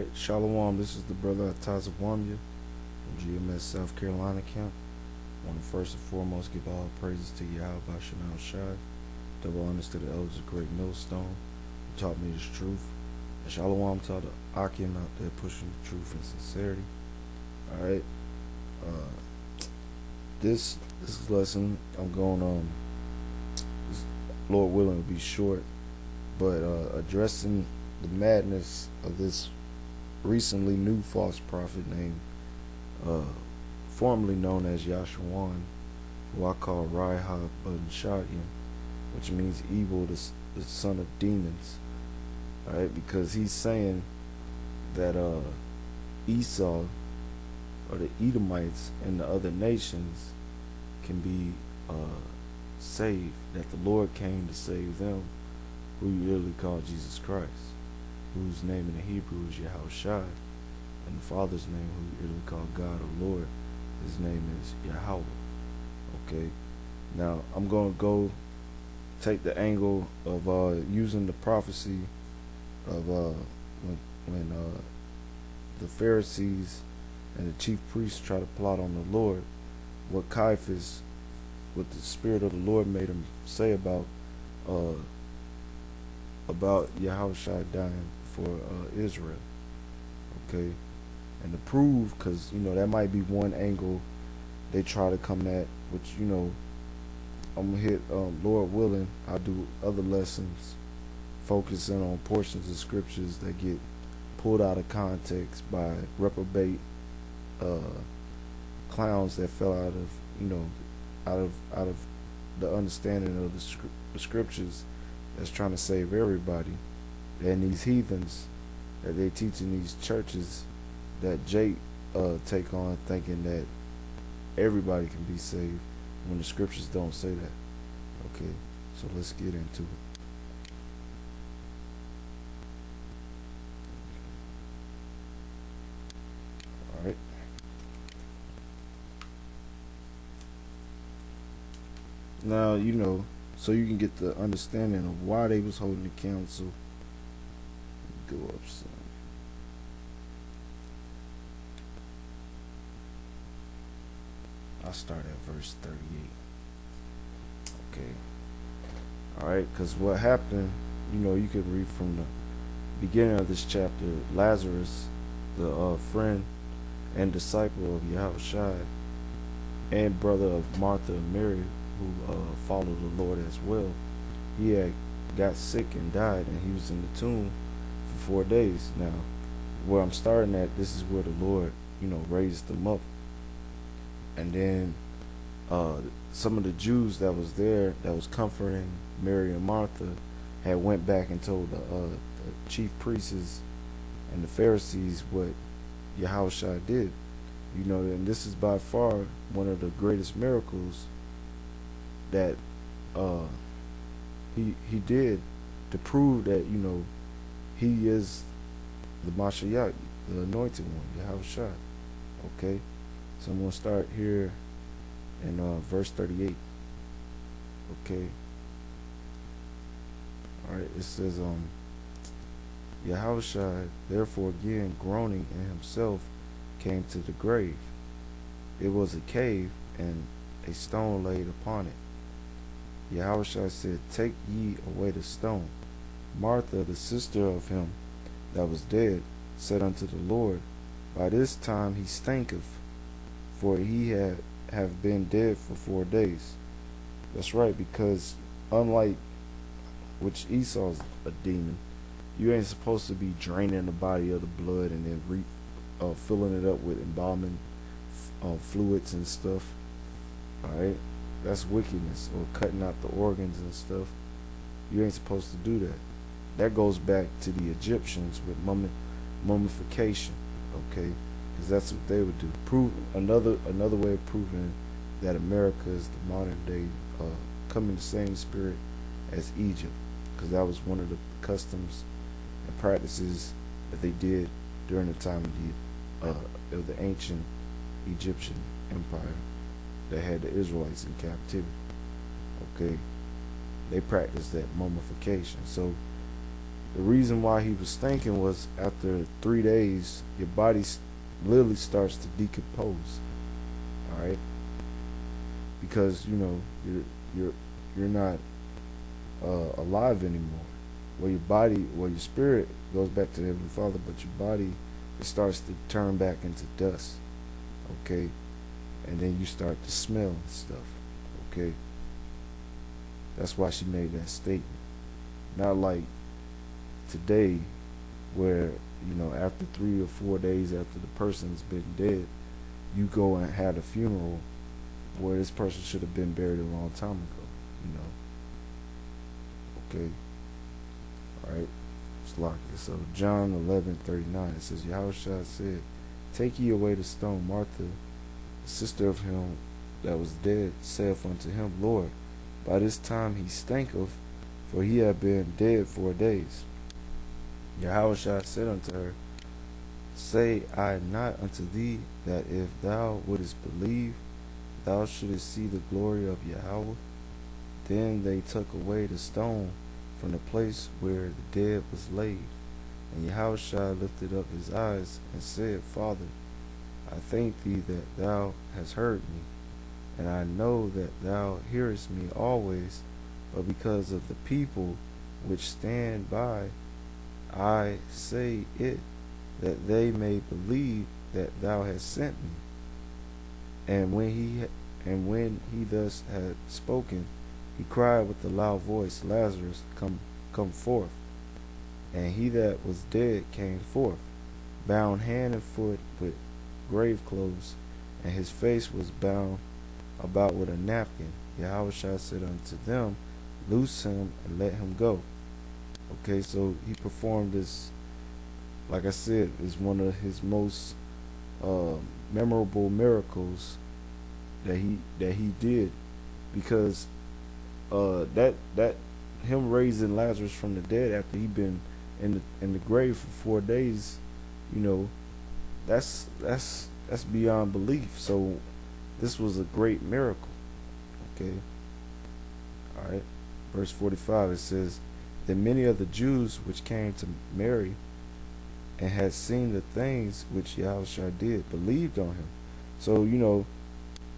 Alright, Shalom, this is the brother Yahawashi from GMS South Carolina camp. I want to first and foremost give all praises to Yahawashi, double honors to the elders of Great Millstone who taught me this truth. And Shalom to all the Akim out there pushing the truth and sincerity. Alright, this lesson I'm going Lord willing will be short, but addressing the madness of this recently new false prophet named formerly known as Yasharwan, who I call habanshadyam, which means evil, the son of demons. Alright, because he's saying that Esau, or the Edomites and the other nations, can be saved, that the Lord came to save them, who you literally call Jesus Christ, whose name in the Hebrew is Yahawashi, and the Father's name, who you literally call God or Lord, his name is Yahweh. Okay, now I'm going to go take the angle of using the prophecy of when the Pharisees and the chief priests try to plot on the Lord, what Caiaphas, what the Spirit of the Lord made him say about Yahawashi dying for Israel. Okay, and to prove, because that might be one angle they try to come at, which I'm gonna hit. Lord willing, I'll do other lessons focusing on portions of scriptures that get pulled out of context by reprobate clowns that fell out of out of the understanding of the scriptures, that's trying to save everybody, and these heathens that they teach in these churches that Jake take on, thinking that everybody can be saved when the scriptures don't say that. Okay, so let's get into it. All right. Now, so you can get the understanding of why they was holding the council. Go up some. I'll start at verse 38. Okay. Alright, because what happened, you could read from the beginning of this chapter. Lazarus, the friend and disciple of Yahawashi, and brother of Martha and Mary, who followed the Lord as well, he had got sick and died, and he was in the tomb for 4 days. Now, where I'm starting at, this is where the Lord, raised him up. And then some of the Jews that was there, that was comforting Mary and Martha, had went back and told the chief priests and the Pharisees what Yahawashi did. And this is by far one of the greatest miracles that he did, to prove that he is the Mashiach, the anointed one, Yahawashi. Okay, so I'm going to start here in verse 38. Okay, alright, it says, Yahawashi therefore again groaning in himself came to the grave. It was a cave, and a stone laid upon it. Yahawashi said, Take ye away the stone. Martha, the sister of him that was dead, said unto the Lord, By this time he stinketh, for he have been dead for 4 days. That's right, because unlike which Esau's a demon, you ain't supposed to be draining the body of the blood and then filling it up with embalming fluids and stuff. Alright, that's wickedness, or cutting out the organs and stuff. You ain't supposed to do that. That goes back to the Egyptians with mummification. Okay, because that's what they would do. Prove another way of proving that America is the modern day coming the same spirit as Egypt, because that was one of the customs and practices that they did during the time of the ancient Egyptian empire that had the Israelites in captivity. Okay, they practiced that mummification. So The reason why he was thinking was after 3 days, your body literally starts to decompose. All right, because you're not alive anymore. Well, your spirit goes back to the Heavenly Father, but your body, it starts to turn back into dust. Okay, and then you start to smell and stuff. Okay, that's why she made that statement. Not like today, where after 3 or 4 days after the person's been dead, you go and have a funeral where this person should have been buried a long time ago. Okay. All right. Let's lock it. So John 11:39, it says, Yahawashi said, "Take ye away the stone." Martha, the sister of him that was dead, saith unto him, Lord, by this time he stinketh, for he had been dead 4 days. Yahawashi said unto her, Say I not unto thee that if thou wouldest believe, thou shouldest see the glory of Yahweh? Then they took away the stone from the place where the dead was laid. And Yahawashi lifted up his eyes and said, Father, I thank thee that thou hast heard me, and I know that thou hearest me always, but because of the people which stand by, I say it, that they may believe that thou hast sent me. And when he thus had spoken, he cried with a loud voice, Lazarus, come forth. And he that was dead came forth, bound hand and foot with grave clothes, and his face was bound about with a napkin. Yahawashi said unto them, Loose him and let him go. Okay, so he performed this, like I said, is one of his most memorable miracles that he did, because that him raising Lazarus from the dead after he'd been in the grave for 4 days, that's beyond belief. So this was a great miracle. Okay. All right. Verse 45, it says, Then many of the Jews which came to Mary and had seen the things which Yahawashi did believed on him. So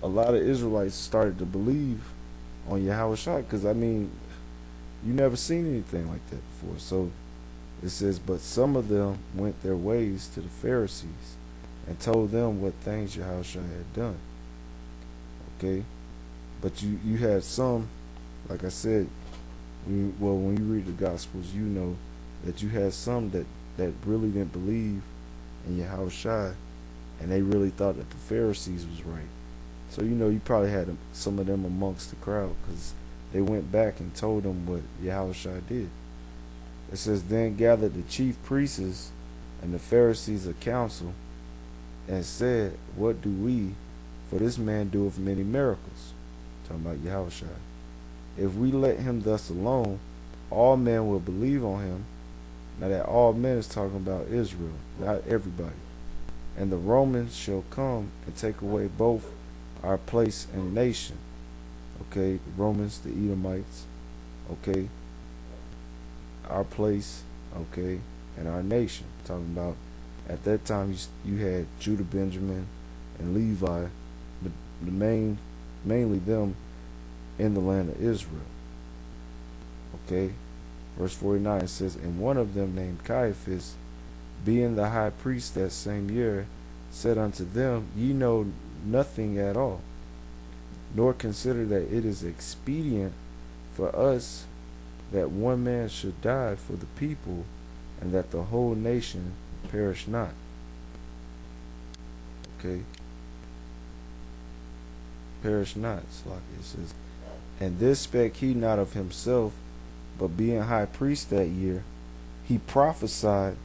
a lot of Israelites started to believe on Yahawashi, because you never seen anything like that before. So it says, But some of them went their ways to the Pharisees and told them what things Yahawashi had done. Okay, but you had some, like I said, when you read the Gospels, you know that you had some that really didn't believe in Yahawashi, and they really thought that the Pharisees was right. So you probably had some of them amongst the crowd, because they went back and told them what Yahawashi did. It says, Then gathered the chief priests and the Pharisees a council, and said, What do we? For this man doeth many miracles. Talking about Yahawashi. If we let him thus alone, all men will believe on him. Now that all men is talking about Israel, not everybody. And the Romans shall come and take away both our place and nation. Okay, the Romans, the Edomites, okay, our place, okay, and our nation. Talking about at that time you had Judah, Benjamin, and Levi, mainly them in the land of Israel. Okay, verse 49 says, And one of them named Caiaphas, being the high priest that same year, said unto them, Ye know nothing at all, nor consider that it is expedient for us that one man should die for the people, and that the whole nation perish not. Okay, perish not. It says, And this spake he not of himself, but being high priest that year, he prophesied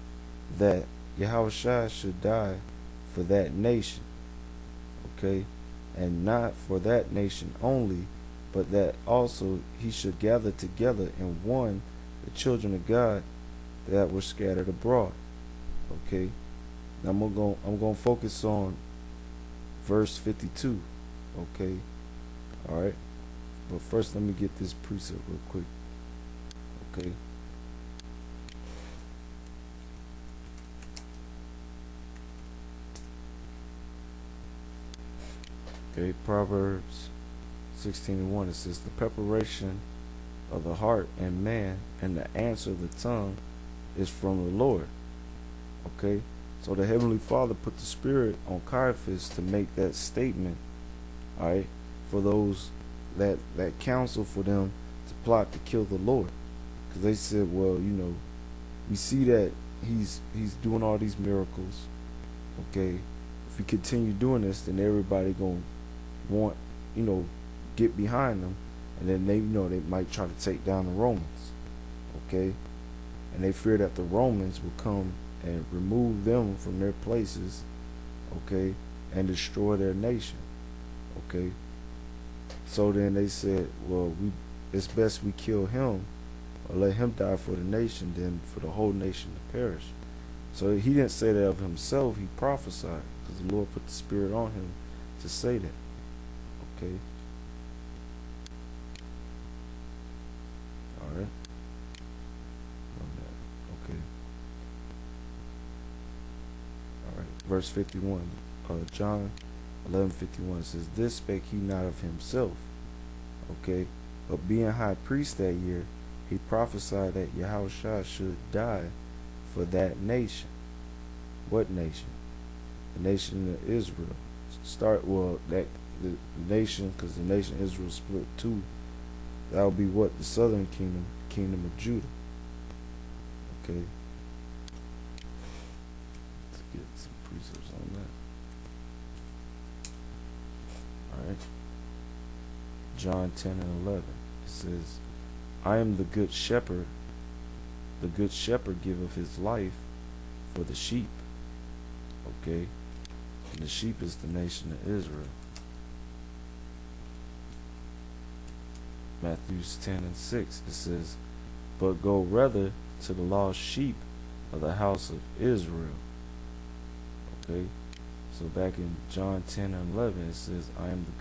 that Yahawashi should die for that nation. Okay, and not for that nation only, but that also he should gather together in one the children of God that were scattered abroad. Okay, now I'm gonna focus on verse 52. Okay, all right. But first, let me get this precept real quick. Okay. Okay, Proverbs 16:1, it says, the preparation of the heart and man and the answer of the tongue is from the Lord. Okay, so the Heavenly Father put the spirit on Caiaphas to make that statement, alright, for those that counsel for them to plot to kill the Lord. Because they said, well, we see that he's doing all these miracles. Okay, if we continue doing this, then everybody gonna want, get behind them, and then they might try to take down the Romans. Okay, and they fear that the Romans will come and remove them from their places, okay, and destroy their nation. Okay, so then they said, well, it's best we kill him or let him die for the nation than for the whole nation to perish. So he didn't say that of himself, he prophesied, because the Lord put the spirit on him to say that. Okay, alright, okay, alright, verse 51, John 11:51 says, this spake he not of himself, okay, but being high priest that year, he prophesied that Yahawashi should die for that nation. What nation? The nation of Israel. The nation, because the nation of Israel split two. That would be what? The southern kingdom of Judah. Okay. Let's get some precepts on that. Alright. John 10:11. It says, I am the good shepherd. The good shepherd giveth his life for the sheep. Okay. And the sheep is the nation of Israel. Matthew 10:6. It says, but go rather to the lost sheep of the house of Israel. Okay. So back in John 10:11 it says, I am the good